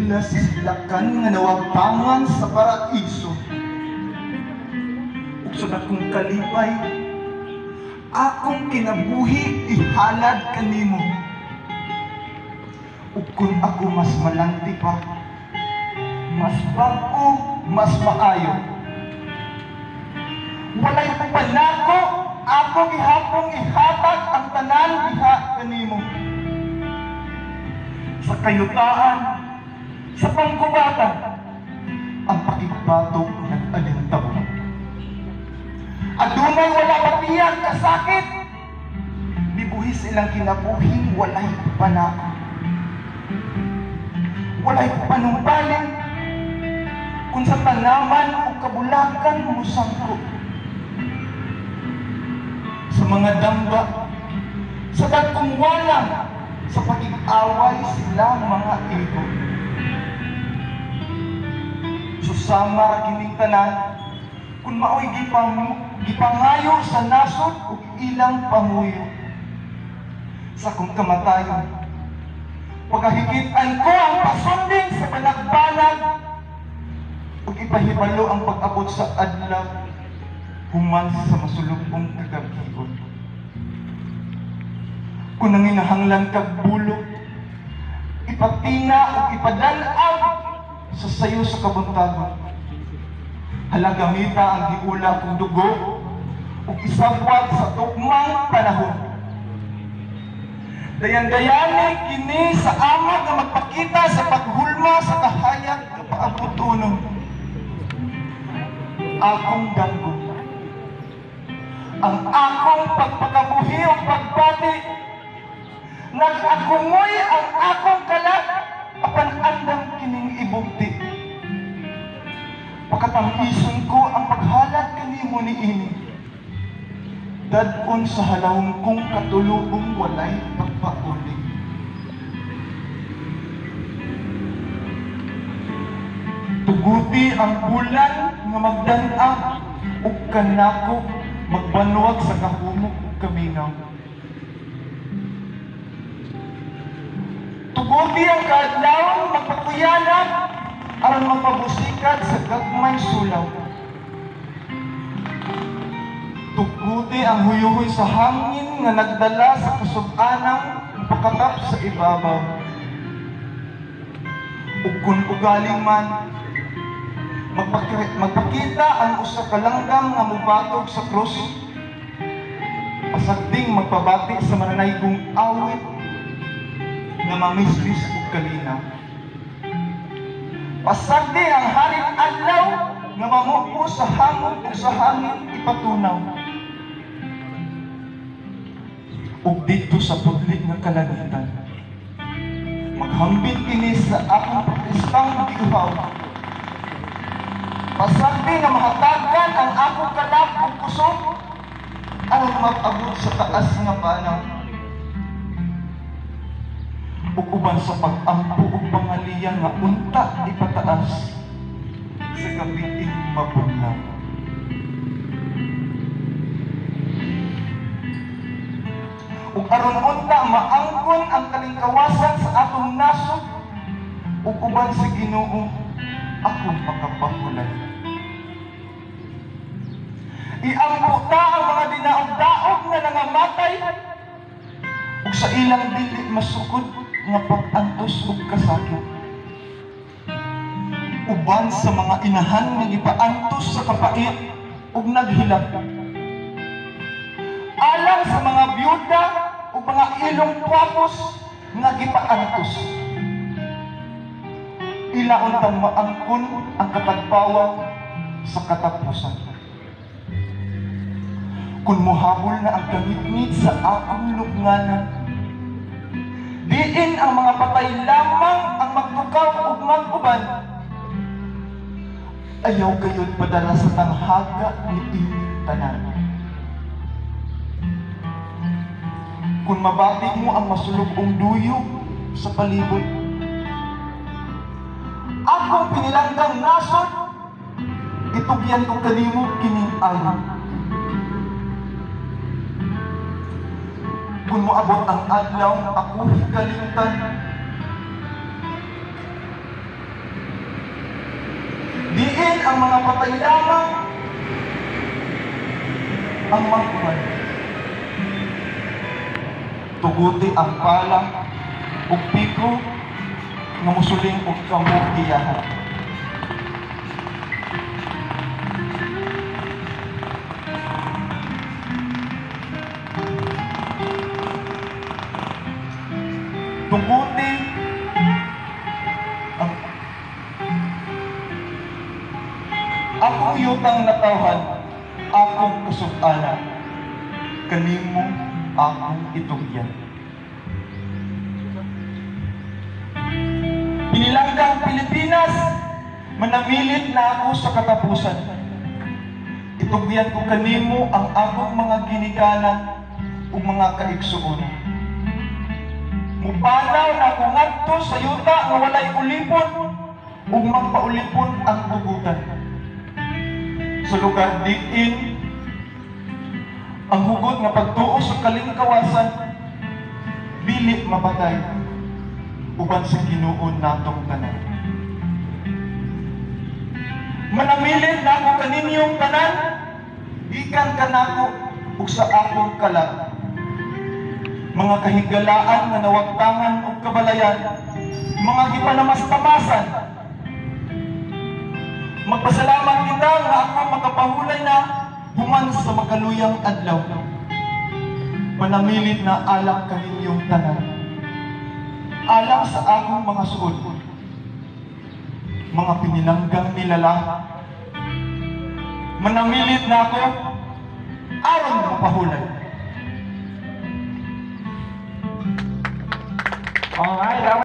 Pila sa silakan nga nawagtangan sa paraiso. Ug sa dakong kalipay, akong kinabuhi ihalad kanimo. Ug kung ako mas malanti pa, mas bago, mas maayo. Walay panako, ako gihapong ihatag ang tanan diha kanimo. Sa kayutaan, sa pangkubatan, ang pakigbatok nag-alintabo. Adunay wala patiyang kasakit, bibuhis ilang kinabuhing walay panako. Walay panumpaling, kung sa tanaman o kabulakan musangko. Sa mga damba, sa dagkong walang, sa pag-away sila mga ego. Susama kining tanan, kung mao'y gipangayo sa nasod o ilang pamuyo. Sa kong kamatayon, pagkahigitan ko ang pasunding sa banag-banag ug ipahibalo ang pag-abot sa adlaw human sa masulubong kagabion. Kung nanginahanglan kag bulok, ipatina o ipadalaw sa sayo sa kabuntagon. Halagamita ang giula kong dugo o isabwat sa tukmang panahon. Dayan-dayani kini sa amag na magpakita sa paghulma sa kahayag na paabutunon. Akong ganggo. Ang akong pagpakabuhi o pagbati, nag-agungoy ang akong kalat apan andang kining ibugti. Pagkatamison ko ang paghalat kanimo niini. Dadon sa halawong kong katulubong walay pagpauling. Tuguti ang bulan nga magdan-ang ug kanako magbanwag sa kahumok ug kaminaw. Tuguti ang kaadlawon magpakuyanap aron mapabusikat sa gagmay sulaw. Tuguti ang huyuhoy sa hangin nga nagdala sa kasub-anang pakatap sa ibabaw. Ug kung ugaling man, magpakita ang usa ka langgam nga mubatog sa krus. Pasagding magpabati sa mananaygong awit nga mamislis ug kalinaw. Pasagdi ang haring adlaw nga mamupo sa hamog ug sa hangin ipatunaw. Ug dito sa pudli nga kalangitan, maghambit kini sa akong protestang giuhaw. Pasagdi nga mahatagan ang akong kalap ug kusog aron mag-abot sa taas nga panaw. Ug uban sa pag-ampo ug pangaliyan nga unta ipataas sa gabiing mabunlaw. Ug aron unta maangkon ang kalingkawasan sa atong nasod ug uban sa Ginoo akong makapahulay. Iampo ta ang mga dinaog-daog na nangamatay ug sa ilang dili masukod nga pag-antos ug kasakit. Uban sa mga inahan nga gipaantos sa kapait ug naghilak. Alang sa mga byuda ug mga ilong kwapos nga gipaantos. Ilaon tang maangkon ang katagbawan sa katapusan. Kung muhabol na ang kangit-ngit sa akong lubnganan, diin ang mga patay lamang ang magtukaw ug mag-uban. Ayaw kayo't padala sa tanghaga ni inyong tanan. Kung mabati mo ang masulubong duyo sa palibot, akong pinilanggang nasod, itugyan ko kanimo kining ayon. Kung moabot ang adlaw, ako hikalimtan. Diin ang mga patay lamang ang magkuhan. Tuguti ang pala ug piko nga musuling og kamugiyahan. Tuguti ang akong yutang natawhan, akong kusog-ana, kanimo akong itugyan. Pinilanggang Pilipinas, manamilit na ako sa katapusan. Itugyan ko kanimo ang akong mga ginikanan ug mga kaigsuon. Mupanaw na ako ngadto sa yuta nga walay ulipon ug magpaulipon ang tugutan. Sa lugar diin ang hugot nga pagtuo sa kalingkawasan dili mabatay uban sa Ginoo natong tanan. Manamilit na ako kaninyong tanan, gikan kanako ug sa akong kalag. Mga kahigalaan nga nawagtangan ug kabalayan, mga gipanamastamasan. Magpasalamat kita nga ako makapahulay na human sa makaluyang adlaw. Manamilit na alang kaninyong tanan, alang sa akong mga suod, mga pinilanggang nilala. Manamilit na ako aron mapahulay. Alright.